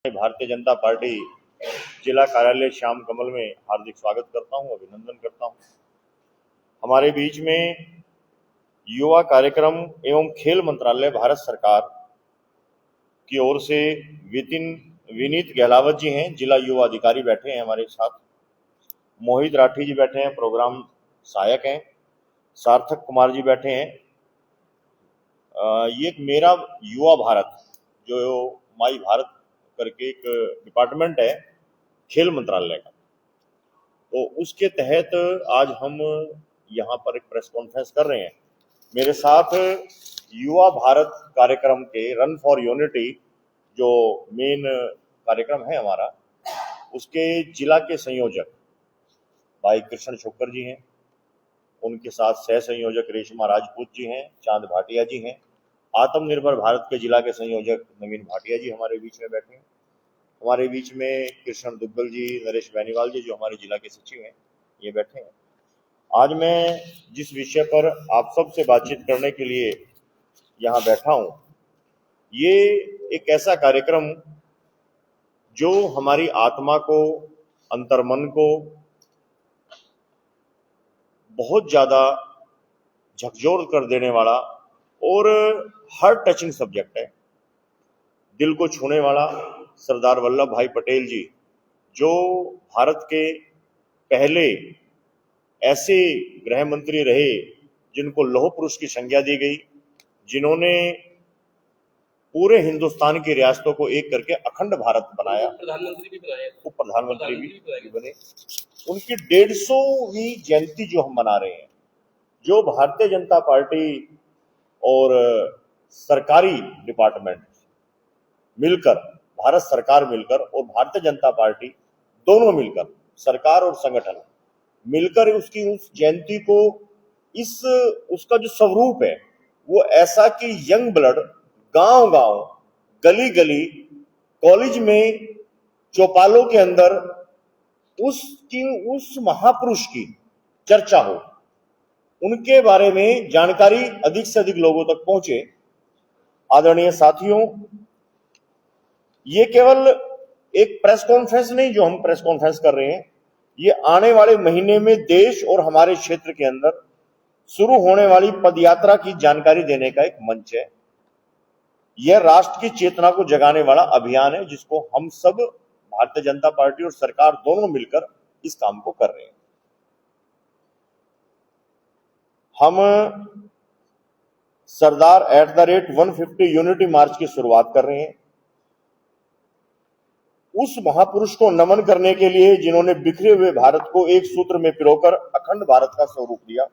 Bharatiya Janata party जिला कार्यालय श्याम कमल में हार्दिक स्वागत करता हूं, अभिनंदन करता हूं। हमारे बीच में युवा कार्यक्रम एवं खेल मंत्रालय भारत सरकार की ओर से विनीत गहलावत जी हैं, जिला युवा अधिकारी बैठे हैं हमारे साथ। मोहित राठी जी बैठे हैं, प्रोग्राम सहायक हैं। सार्थक कुमार जी बैठे हैं। ये एक मेरा युवा भारत जो माई भारत करके एक डिपार्टमेंट है खेल मंत्रालय का, तो उसके तहत आज हम यहाँ पर एक प्रेस कॉन्फ्रेंस कर रहे हैं। मेरे साथ युवा भारत कार्यक्रम के रन फॉर यूनिटी जो मेन कार्यक्रम है हमारा, उसके जिला के संयोजक भाई कृष्ण छोकर जी हैं, उनके साथ सह संयोजक रेशमा राजपूत जी हैं, चांद भाटिया जी हैं। आत्मनिर्भर भारत के जिला के संयोजक नवीन भाटिया जी हमारे बीच में बैठे हैं। हमारे बीच में कृष्ण दुग्गल जी, नरेश बेनीवाल जी जो हमारे जिला के सचिव हैं, ये बैठे हैं। आज मैं जिस विषय पर आप सबसे बातचीत करने के लिए यहाँ बैठा हूँ, ये एक ऐसा कार्यक्रम जो हमारी आत्मा को, अंतर्मन को बहुत ज़्यादा झकझोर कर देने वाला और हार्ट टचिंग सब्जेक्ट है, दिल को छूने वाला। सरदार वल्लभ भाई पटेल जी जो भारत के पहले ऐसे गृह मंत्री रहे जिनको लौह पुरुष की संज्ञा दी गई, जिन्होंने पूरे हिंदुस्तान की रियासतों को एक करके अखंड भारत बनाया, प्रधानमंत्री भी बनाए, उप प्रधानमंत्री भी बने। उनकी 150वीं जयंती जो हम मना रहे हैं, जो भारतीय जनता पार्टी और सरकारी डिपार्टमेंट मिलकर, भारत सरकार मिलकर और भारतीय जनता पार्टी दोनों मिलकर, सरकार और संगठन मिलकर उसकी उस जयंती को, उसका जो स्वरूप है वो ऐसा कि यंग ब्लड गांव गांव, गली गली, कॉलेज में, चौपालों के अंदर उस महापुरुष की चर्चा हो, उनके बारे में जानकारी अधिक से अधिक लोगों तक पहुंचे। आदरणीय साथियों, ये केवल एक प्रेस कॉन्फ्रेंस नहीं जो हम प्रेस कॉन्फ्रेंस कर रहे हैं, ये आने वाले महीने में देश और हमारे क्षेत्र के अंदर शुरू होने वाली पदयात्रा की जानकारी देने का एक मंच है। यह राष्ट्र की चेतना को जगाने वाला अभियान है, जिसको हम सब भारतीय जनता पार्टी और सरकार दोनों मिलकर इस काम को कर रहे हैं। हम सरदार @150 यूनिटी मार्च की शुरुआत कर रहे हैं, उस महापुरुष को नमन करने के लिए जिन्होंने बिखरे हुए भारत को एक सूत्र में पिरोकर अखंड भारत का स्वरूप दिया।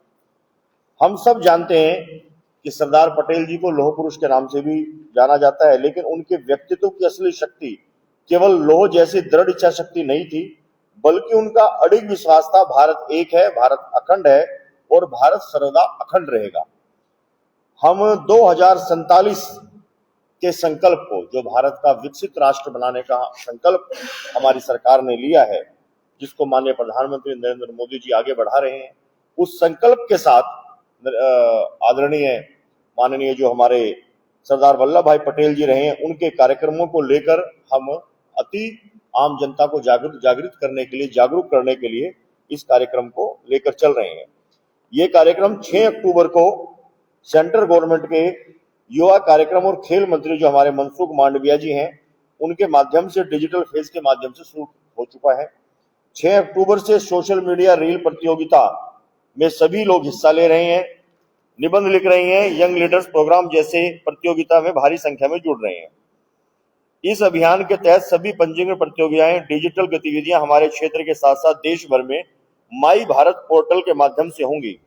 हम सब जानते हैं कि सरदार पटेल जी को लौह पुरुष के नाम से भी जाना जाता है, लेकिन उनके व्यक्तित्व की असली शक्ति केवल लौह जैसी दृढ़ इच्छा शक्ति नहीं थी, बल्कि उनका अडिग विश्वास था, भारत एक है, भारत अखंड है और भारत सर्वदा अखंड रहेगा। हम 2047 के संकल्प को, जो भारत का विकसित राष्ट्र बनाने का संकल्प हमारी सरकार ने लिया है, जिसको माननीय प्रधानमंत्री नरेंद्र मोदी जी आगे बढ़ा रहे हैं, उस संकल्प के साथ आदरणीय माननीय जो हमारे सरदार वल्लभ भाई पटेल जी रहे हैं, उनके कार्यक्रमों को लेकर हम अति आम जनता को जागृत करने के लिए, जागरूक करने के लिए इस कार्यक्रम को लेकर चल रहे हैं। ये कार्यक्रम 6 अक्टूबर को सेंट्रल गवर्नमेंट के युवा कार्यक्रम और खेल मंत्री जो हमारे मनसुख मांडविया जी हैं, उनके माध्यम से, डिजिटल फेज के माध्यम से शुरू हो चुका है। 6 अक्टूबर से सोशल मीडिया रील प्रतियोगिता में सभी लोग हिस्सा ले रहे हैं, निबंध लिख रहे हैं, यंग लीडर्स प्रोग्राम जैसे प्रतियोगिता में भारी संख्या में जुड़ रहे हैं। इस अभियान के तहत सभी पंजीकृत प्रतियोगिताएं, डिजिटल गतिविधियां हमारे क्षेत्र के साथ साथ देश भर में माई भारत पोर्टल के माध्यम से होंगी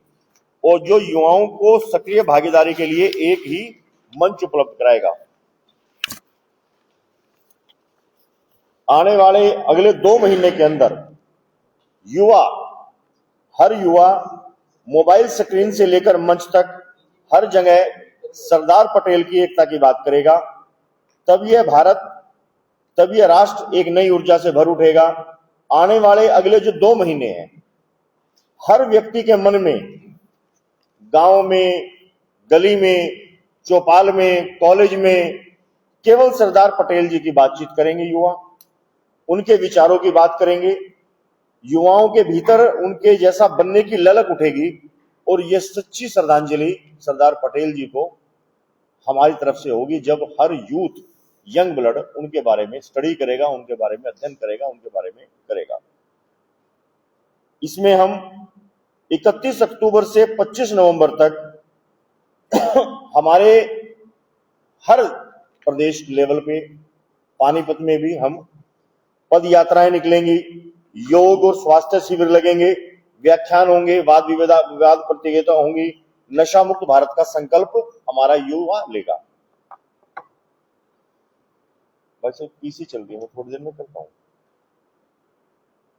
और जो युवाओं को सक्रिय भागीदारी के लिए एक ही मंच उपलब्ध कराएगा। आने वाले अगले 2 महीने के अंदर हर युवा मोबाइल स्क्रीन से लेकर मंच तक हर जगह सरदार पटेल की एकता की बात करेगा। तब यह राष्ट्र एक नई ऊर्जा से भर उठेगा। आने वाले अगले जो 2 महीने हैं, हर व्यक्ति के मन में, गांव में, गली में, चौपाल में, कॉलेज में, केवल सरदार पटेल जी की बातचीत करेंगे युवा, उनके विचारों की बात करेंगे, युवाओं के भीतर उनके जैसा बनने की ललक उठेगी और यह सच्ची श्रद्धांजलि सरदार पटेल जी को हमारी तरफ से होगी जब हर यूथ, यंग ब्लड उनके बारे में स्टडी करेगा, उनके बारे में अध्ययन करेगा, उनके बारे में करेगा। इसमें हम 31 अक्टूबर से 25 नवंबर तक हमारे हर प्रदेश लेवल पे पानीपत में भी हम पद यात्राएं निकलेंगी, योग और स्वास्थ्य शिविर लगेंगे, व्याख्यान होंगे, वाद विवाद प्रतियोगिता होंगी, नशा मुक्त भारत का संकल्प हमारा युवा लेगा। वैसे पीसी चल रही है, मैं थोड़ी देर में करता हूँ।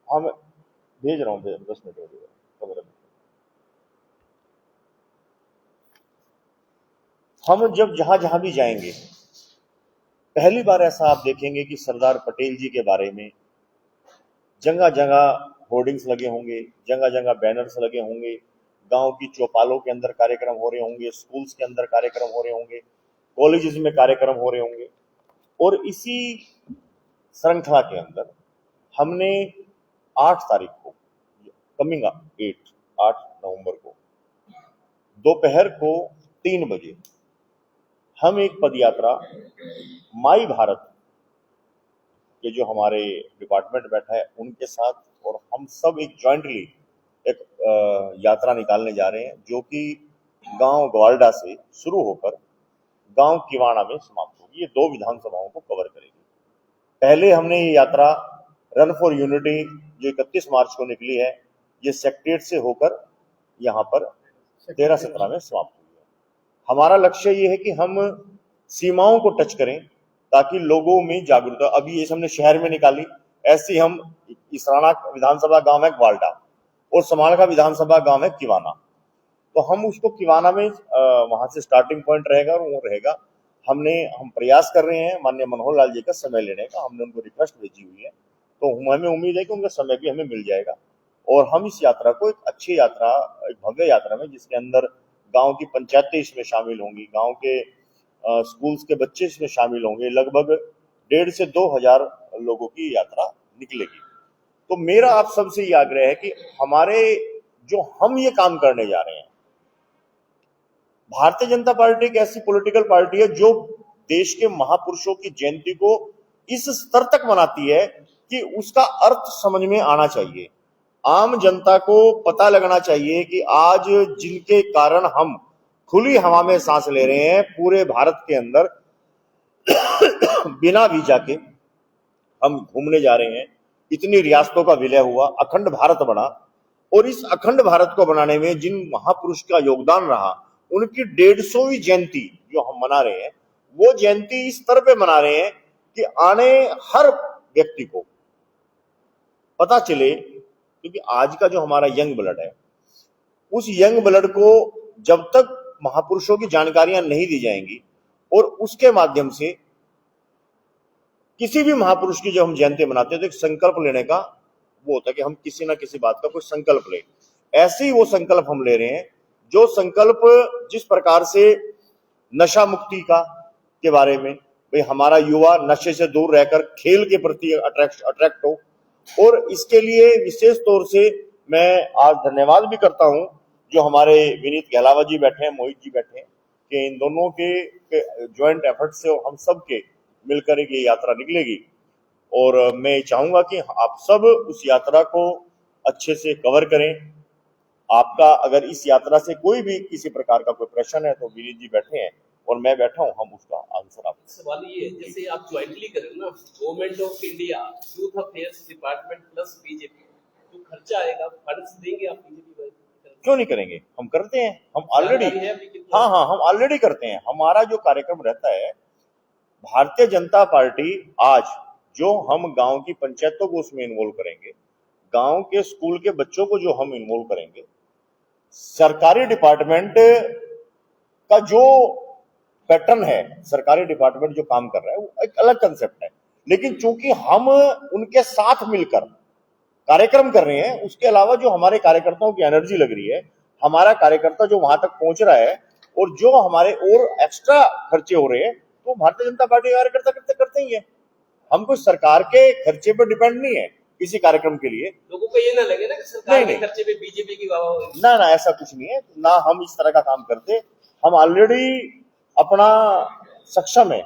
हाँ मैं भेज रहा हूँ, 10 मिनट हो गए। हम जब जहां जहां भी जाएंगे, पहली बार ऐसा आप देखेंगे कि सरदार पटेल जी के बारे में जगह जगह होर्डिंग्स लगे होंगे, जगह जगह बैनर्स लगे होंगे, गांव की चौपालों के अंदर कार्यक्रम हो रहे होंगे, स्कूल्स के अंदर कार्यक्रम हो रहे होंगे, कॉलेजेस में कार्यक्रम हो रहे होंगे। और इसी श्रृंखला के अंदर हमने 8 तारीख को, कमिंग 8 नवंबर को दोपहर को 3 बजे हम एक पद यात्रा माई भारत के जो हमारे डिपार्टमेंट बैठा है उनके साथ और हम सब एक जॉइंटली एक यात्रा निकालने जा रहे हैं, जो कि गांव ग्वाल्डा से शुरू होकर गांव किवाणा में समाप्त होगी। ये 2 विधानसभाओं को कवर करेगी। पहले हमने ये यात्रा रन फॉर यूनिटी जो 31 मार्च को निकली है, ये सेक्रेटरीट से होकर यहाँ पर 13-17 में समाप्त हुई है। हमारा लक्ष्य ये है कि हम सीमाओं को टच करें ताकि लोगों में जागरूकता, अभी ये हमने शहर में निकाली, ऐसी हम इसराना विधानसभा गांव है ग्वाल्डा और समाल का विधानसभा गांव है किवाना, तो हम उसको किवाना में वहां से स्टार्टिंग पॉइंट रहेगा और वो रहेगा। हम प्रयास कर रहे हैं माननीय मनोहर लाल जी का समय लेने का, हमने उनको रिक्वेस्ट भेजी हुई है, तो हमें उम्मीद है कि उनका समय भी हमें मिल जाएगा और हम इस यात्रा को एक अच्छी यात्रा, एक भव्य यात्रा में, जिसके अंदर गांव की पंचायतें इसमें शामिल होंगी, गांव के स्कूल्स के बच्चे इसमें शामिल होंगे, लगभग 1,500 से 2,000 लोगों की यात्रा निकलेगी। तो मेरा आप सबसे ये आग्रह है कि हमारे जो हम ये काम करने जा रहे हैं, भारतीय जनता पार्टी एक ऐसी पॉलिटिकल पार्टी है जो देश के महापुरुषों की जयंती को इस स्तर तक मनाती है कि उसका अर्थ समझ में आना चाहिए, आम जनता को पता लगना चाहिए कि आज जिनके कारण हम खुली हवा में सांस ले रहे हैं पूरे भारत के अंदर बिना वीजा के हम घूमने जा रहे हैं, इतनी रियासतों का विलय हुआ, अखंड भारत बना, और इस अखंड भारत को बनाने में जिन महापुरुष का योगदान रहा, उनकी 150वीं जयंती जो हम मना रहे हैं, वो जयंती इस स्तर पे मना रहे हैं कि आने हर व्यक्ति को पता चले, क्योंकि आज का जो हमारा यंग ब्लड है, उस यंग ब्लड को जब तक महापुरुषों की जानकारियां नहीं दी जाएंगी और उसके माध्यम से किसी भी महापुरुष की जब हम जयंती मनाते हैं तो एक संकल्प लेने का वो होता है कि हम किसी ना किसी बात का कोई संकल्प लें। ऐसे ही वो संकल्प हम ले रहे हैं, जो संकल्प जिस प्रकार से नशा मुक्ति का के बारे में, भाई हमारा युवा नशे से दूर रहकर खेल के प्रति अट्रैक्ट हो, और इसके लिए विशेष तौर से मैं आज धन्यवाद भी करता हूं जो हमारे विनीत गहलावा जी बैठे हैं, मोहित जी बैठे हैं, कि इन दोनों के ज्वाइंट एफर्ट से हम सब के मिलकर एक ये यात्रा निकलेगी। और मैं चाहूंगा कि आप सब उस यात्रा को अच्छे से कवर करें। आपका अगर इस यात्रा से कोई भी किसी प्रकार का कोई प्रश्न है तो विनीत जी बैठे हैं और मैं बैठा हूं, हम उसका आंसर आप। सवाल ये है, जैसे आप ज्वाइंटली करें ना, government of India, youth affairs department plus BJP, तो खर्चा आएगा, फंड्स देंगे आप बीजेपी? क्यों नहीं करेंगे, हम करते हैं, हम ऑलरेडी, हाँ हम ऑलरेडी करते हैं। हमारा जो कार्यक्रम रहता है, भारतीय जनता पार्टी आज जो हम गांव की पंचायतों को उसमें इन्वॉल्व करेंगे, गांव के स्कूल के बच्चों को जो हम इन्वॉल्व करेंगे, सरकारी डिपार्टमेंट का जो पैटर्न है, सरकारी डिपार्टमेंट जो काम कर रहा है वो एक अलग कंसेप्ट है, लेकिन चूंकि हम उनके साथ मिलकर कार्यक्रम कर रहे हैं, उसके अलावा जो हमारे कार्यकर्ताओं की एनर्जी लग रही है, हमारा कार्यकर्ता जो वहां तक पहुंच रहा है और जो हमारे और एक्स्ट्रा खर्चे हो रहे हैं, तो भारतीय जनता पार्टी के कार्यकर्ता करते ही है। हम कोई सरकार के खर्चे पर डिपेंड नहीं है किसी कार्यक्रम के लिए। लोगों को ये ना लगे ना कि सरकार के नहीं। खर्चे पे बीजेपी की वाह होगी। ना ऐसा कुछ नहीं है, ना हम इस तरह का काम करते। हम ऑलरेडी अपना सक्षम है,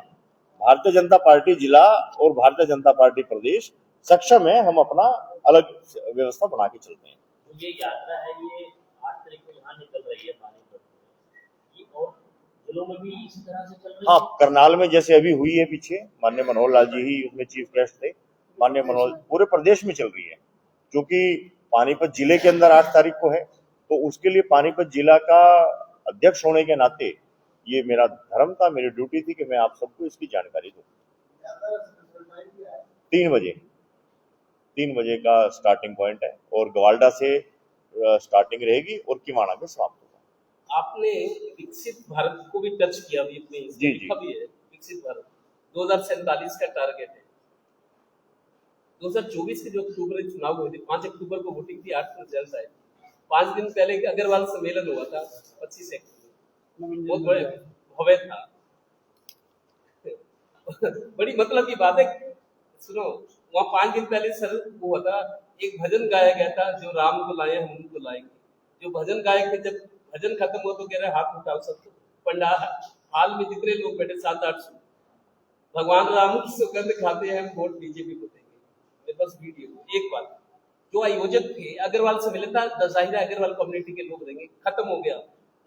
भारतीय जनता पार्टी जिला और भारतीय जनता पार्टी प्रदेश सक्षम है, हम अपना अलग व्यवस्था बना के चलते हैं। ये यात्रा है, ये 8 तारीख को यहाँ निकल रही है पानीपत में, ये और जिलों में भी इसी तरह से चल रही है? हाँ, करनाल में जैसे अभी हुई है पीछे, माननीय मनोहर लाल जी ही उसमें चीफ गेस्ट थे। माननीय मनोहर, पूरे प्रदेश में चल रही है, क्योंकि पानीपत जिले के अंदर 8 तारीख को है, तो उसके लिए पानीपत जिला का अध्यक्ष होने के नाते ये मेरा धर्म था, मेरी ड्यूटी थी कि मैं आप सबको इसकी जानकारी दूं। 3 बजे का स्टार्टिंग पॉइंट है और ग्वाल्डा से स्टार्टिंग रहेगी और किवाड़ा में समाप्त होगा। आपने विकसित भारत को भी टच किया अभी अपने जी। भी है विकसित भारत 2047 का टारगेट है। 2024 के जो अक्टूबर में चुनाव हुए थे, 5 अक्टूबर को वोटिंग थी, 8 को रिजल्ट आए। 5 दिन पहले अग्रवाल सम्मेलन हुआ था 25 अक्टूबर, बहुत बड़े भव्य था। बड़ी मतलब की बात है, सुनो, वहाँ 5 दिन पहले सर वो हुआ था, एक भजन गाया गया था, जो राम को लाए हम उनको लाएंगे। जो भजन गायक थे, जब भजन खत्म हुआ तो कह रहे हाथ उठाओ सबको। पंडाल हाल में जितने लोग बैठे 700-800, भगवान राम की सुगंध खाते हैं, हम वोट बीजेपी को देंगे। बस वीडियो एक बात, जो आयोजक थे अग्रवाल से मिले था, दशहरा अग्रवाल कम्युनिटी के लोग रहेंगे, खत्म हो गया।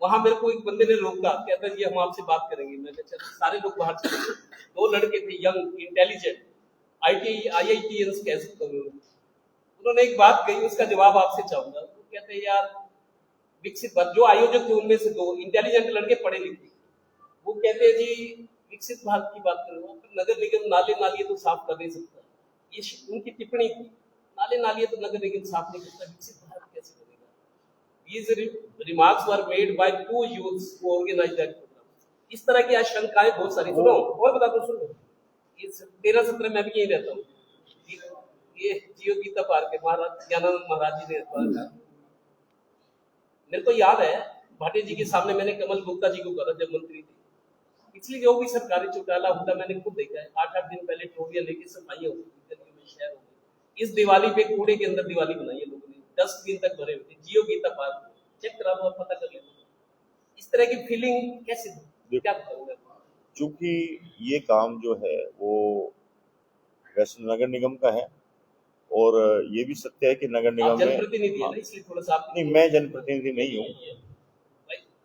वहां मेरे को एक बंदे ने रोका, कहता जी हम आपसे बात करेंगे। मैं चल, सारे लोग बाहर चले गए। 2 लड़के थे यंग इंटेलिजेंट, IITians कह सकता हूँ। उन्होंने एक बात कही, उसका जवाब आपसे चाहूंगा। वो कहते हैं यार विकसित भारत, जो आयोजक थे उनमें से 2 इंटेलिजेंट लड़के पढ़े लिखे, वो कहते हैं जी विकसित भारत की बात करूँ, नगर निगम नाले नालिए तो साफ कर नहीं सकता। ये उनकी टिप्पणी थी, नाले नालिए तो नगर निगम साफ नहीं करता, विकसित भारत कैसे करेगा? These remarks were made by 2 youths who organized that program. इस तरह की आशंकाएं बहुत सारी। सुनो और बता दो, सुनो, ये 13-17 में भी यही रहता हूँ। ये जियो गीता पार्क है, महाराज ज्ञानानंद महाराज जी ने पार्क। मेरे को याद है भाटी जी के सामने मैंने कमल गुप्ता जी को कहा जब मंत्री थे। पिछली जो भी सरकारी चौटाला होता मैंने खुद देखा है, 8-8 दिन पहले टोलियां लेके सफाई होती थी गलियों में, शहर में। इस दिवाली पे कूड़े के अंदर दिवाली बनाई है लोगों ने, 10 दिन तक भरे हुए थे। जियो गीता पार्क चेक करा लो, पता कर लेना। इस तरह की फीलिंग कैसे, क्या करूंगा? क्योंकि ये काम जो है वो वैसे नगर निगम का है, और ये भी सत्य है कि नगर निगम में जनप्रतिनिधि है ना, इसलिए थोड़ा सा नहीं, मैं जनप्रतिनिधि नहीं हूँ।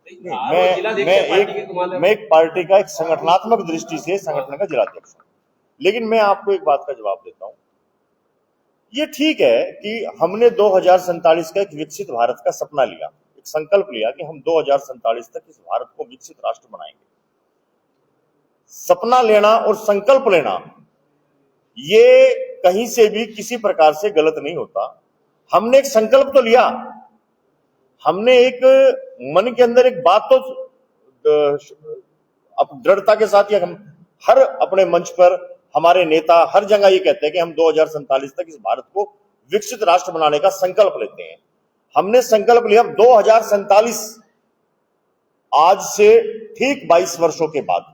मैं मैं एक पार्टी का एक संगठनात्मक दृष्टि से संगठन का जिलाध्यक्ष हूँ। लेकिन मैं आपको एक बात का जवाब देता हूँ। ये ठीक है कि हमने 2047 का एक विकसित भारत का सपना लिया, एक संकल्प लिया कि हम 2047 तक इस भारत को विकसित राष्ट्र बनाएंगे। सपना लेना और संकल्प लेना ये कहीं से भी किसी प्रकार से गलत नहीं होता। हमने एक संकल्प तो लिया, हमने एक मन के अंदर एक बात तो दृढ़ता के साथ, या हम हर अपने मंच पर, हमारे नेता हर जगह ये कहते हैं कि हम 2047 तक इस भारत को विकसित राष्ट्र बनाने का संकल्प लेते हैं। हमने संकल्प लिया 2047, आज से ठीक 22 वर्षों के बाद।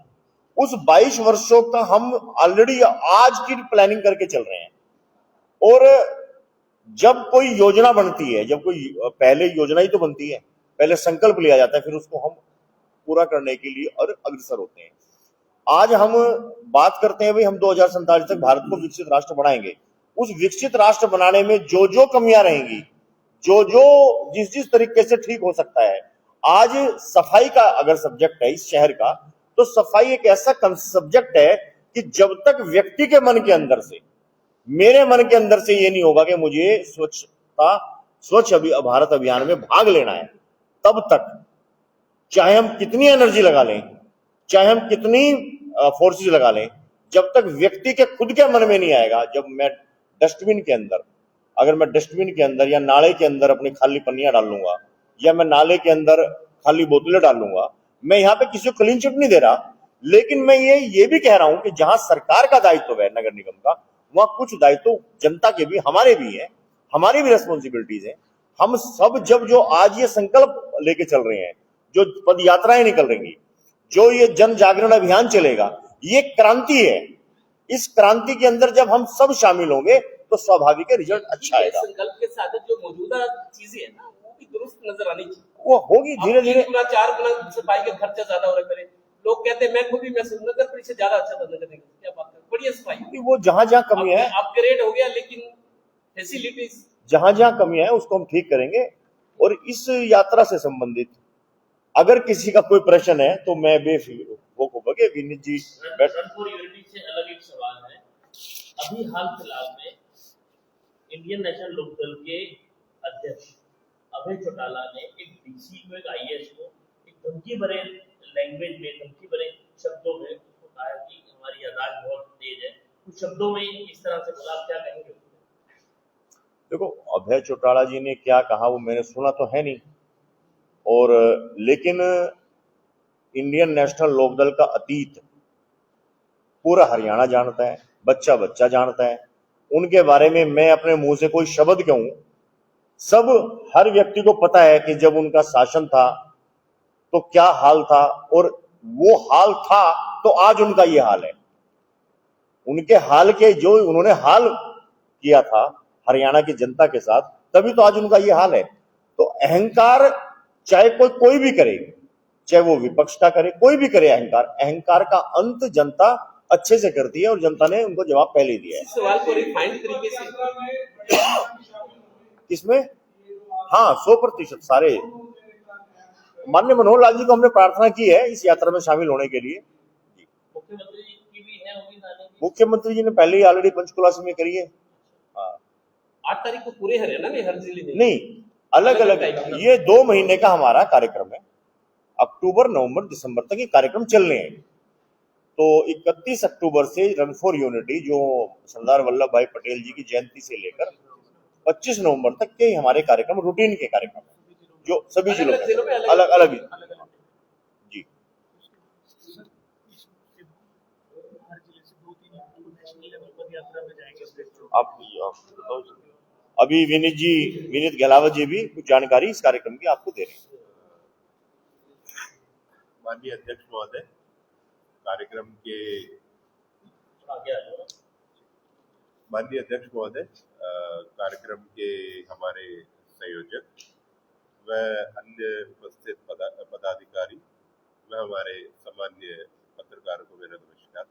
उस 22 वर्षों का हम ऑलरेडी आज की प्लानिंग करके चल रहे हैं। और जब कोई योजना बनती है, जब कोई, पहले योजना ही तो बनती है, पहले संकल्प लिया जाता है, फिर उसको हम पूरा करने के लिए और अग्रसर होते हैं। आज हम बात करते हैं भाई हम 2047 तक भारत को विकसित राष्ट्र बनाएंगे। उस विकसित राष्ट्र बनाने में जो जो कमियां रहेंगी, जो जो जिस तरीके से ठीक हो सकता है, आज सफाई का अगर सब्जेक्ट है इस शहर का, तो सफाई एक ऐसा सब्जेक्ट है कि जब तक व्यक्ति के मन के अंदर से, मेरे मन के अंदर से ये नहीं होगा कि मुझे स्वच्छ भारत अभियान में भाग लेना है, तब तक चाहे हम कितनी एनर्जी लगा लें, चाहे हम कितनी फोर्सेस लगा लें, जब तक व्यक्ति के खुद के मन में नहीं आएगा, जब मैं डस्टबिन के अंदर, अगर मैं डस्टबिन के अंदर या नाले के अंदर अपनी खाली पन्नियां डाल लूंगा, या मैं नाले के अंदर खाली बोतलें डाल लूंगा, मैं यहाँ पे किसी को क्लीन चिट नहीं दे रहा। लेकिन मैं ये भी कह रहा हूं कि जहां सरकार का दायित्व है नगर निगम का, वहां कुछ दायित्व जनता के भी, हमारे भी है, हमारी भी रेस्पॉन्सिबिलिटीज है। हम सब जब जो आज ये संकल्प लेके चल रहे हैं, जो पद यात्राएं निकल रही, जो ये जन जागरण अभियान चलेगा, ये क्रांति है। इस क्रांति के अंदर जब हम सब शामिल होंगे तो स्वाभाविक है रिजल्ट अच्छा आएगा। संकल्प के साथ जो मौजूदा चीजें है ना वो भी दुरुस्त नजर आनी चाहिए। वो होगी धीरे अब धीरे। 3 गुना 4 गुना सफाई का खर्चा ज्यादा हो रहा है। लोग कहते हैं मैं खुद ही नगर परिषद ज्यादा अच्छा था नगर निगम, क्या बात है, बढ़िया सफाई। वो जहां जहां कमी है, अपग्रेड हो गया, लेकिन फैसिलिटीज जहां जहां कमी है उसको हम ठीक करेंगे। और इस यात्रा से संबंधित अगर किसी का कोई प्रश्न है तो मैं बेफिक्र विनीत जी रन फॉर यूनिटी से अलग एक सवाल है। अभी हाल फिलहाल में इंडियन नेशनल लोकदल के अध्यक्ष अभय चौटाला ने एक डीसी को, एक आईएएस को एक धमकी भरे लैंग्वेज में, धमकी भरे शब्दों में उसको कहा कि हमारी यादाश्त बहुत तेज है, कुछ शब्दों में इस तरह से बोला। आप क्या कहेंगे? देखो, अभय चौटाला जी ने क्या कहा वो मैंने सुना तो है नहीं, और लेकिन इंडियन नेशनल लोकदल का अतीत पूरा हरियाणा जानता है, बच्चा बच्चा जानता है। उनके बारे में मैं अपने मुंह से कोई शब्द कहूं, सब हर व्यक्ति को पता है कि जब उनका शासन था तो क्या हाल था, और वो हाल था तो आज उनका ये हाल है। उनके हाल के जो उन्होंने हाल किया था हरियाणा की जनता के साथ, तभी तो आज उनका ये हाल है। तो अहंकार चाहे कोई भी करे, चाहे वो विपक्ष का करे, कोई भी करे, अहंकार का अंत जनता अच्छे से करती है, और जनता ने उनको जवाब पहले दिया है। सवाल को रिफाइंड तरीके से इसमें हाँ 100% सारे माननीय मनोहर लाल जी को हमने प्रार्थना की है इस यात्रा में शामिल होने के लिए। मुख्यमंत्री जी की भी है, होगी ना? मुख्यमंत्री जी ने पहले ही ऑलरेडी पंचकुला में करी है। 8 तारीख को पूरे हरियाणा में हर जिले में नहीं, अलग अलग ये 2 महीने का हमारा कार्यक्रम है। अक्टूबर नवंबर दिसंबर तक ये कार्यक्रम चलने हैं। तो 31 अक्टूबर से रन फॉर यूनिटी, जो सरदार वल्लभ भाई पटेल जी की जयंती से लेकर 25 नवंबर तक के हमारे कार्यक्रम रूटीन के कार्यक्रम है, जो सभी जिलों में अलग अलग जी। आप अभी विनीत गहलावत जी भी कुछ जानकारी इस कार्यक्रम की आपको दे रहे हैं। माननीय अध्यक्ष महोदय, कार्यक्रम के माननीय अध्यक्ष महोदय, कार्यक्रम के हमारे संयोजक व अन्य उपस्थित पदाधिकारी व हमारे सामान्य पत्रकारों को मेरा नमस्कार।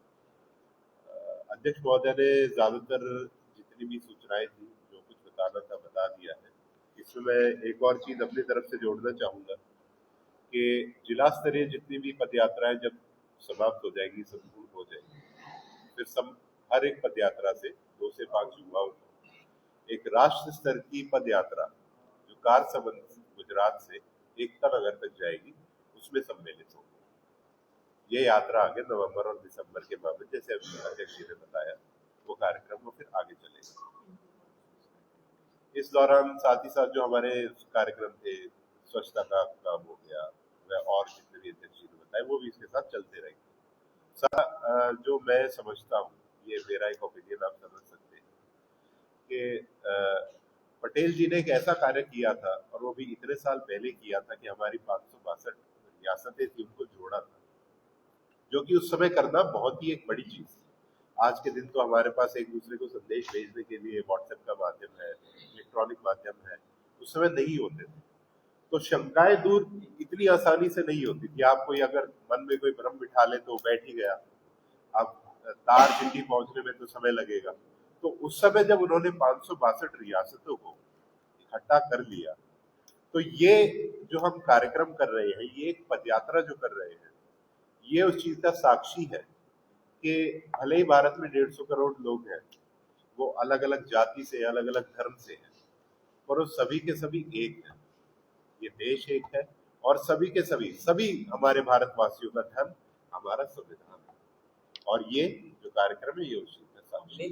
अध्यक्ष महोदय ने ज्यादातर जितनी भी सूचनाएं थी, जो कुछ बताना था बता दिया है। इसमें मैं एक और चीज अपनी तरफ से जोड़ना चाहूंगा कि जिला स्तरीय जितनी भी पद यात्राएं जब समाप्त हो जाएगी, संपूर्ण हो जाएगी, फिर हर एक पद यात्रा से 2 से 5 युवाओं को एक राष्ट्र स्तर की पद यात्रा जो कार संबंध गुजरात से एकता नगर तक जाएगी, उसमें सम्मिलित होगी। ये यात्रा आगे नवंबर और दिसंबर के माह में, जैसे अध्यक्ष जी ने बताया, वो कार्यक्रम वो फिर आगे चलेगा। इस दौरान साथ ही साथ जो हमारे कार्यक्रम थे, स्वच्छता का काम हो गया, वह और जितने भी अध्यक्ष जी ने बताए, वो भी इसके साथ चलते रहेंगे। जो मैं समझता हूँ, ये मेरा एक ओपिनियन आप समझ सकते हैं कि पटेल जी ने एक ऐसा कार्य किया था, और वो भी इतने साल पहले किया था कि हमारी 562 रियासतें थी, उनको जोड़ा था, जो कि उस समय करना बहुत ही एक बड़ी चीज थी। आज के दिन तो हमारे पास एक दूसरे को संदेश भेजने के लिए व्हाट्सएप का माध्यम है, इलेक्ट्रॉनिक माध्यम है, उस समय नहीं होते थे। तो शंकाएं दूर इतनी आसानी से नहीं होती थी। आप कोई अगर मन में कोई भ्रम बिठा ले तो बैठ ही गया, अब तार दिल्ली पहुंचने में तो समय लगेगा। तो उस समय जब उन्होंने 562 रियासतों को इकट्ठा कर लिया, तो ये जो हम कार्यक्रम कर रहे हैं, ये एक पदयात्रा जो कर रहे हैं, ये उस चीज का साक्षी है कि भले ही भारत में 150 करोड़ लोग हैं, वो अलग अलग जाति से, अलग अलग धर्म से हैं, पर वो सभी के सभी एक हैं। ये देश एक है, और सभी के सभी हमारे भारतवासियों का धर्म हमारा संविधान है। और ये जो कार्यक्रम है, ये उस चीज का साक्षी है।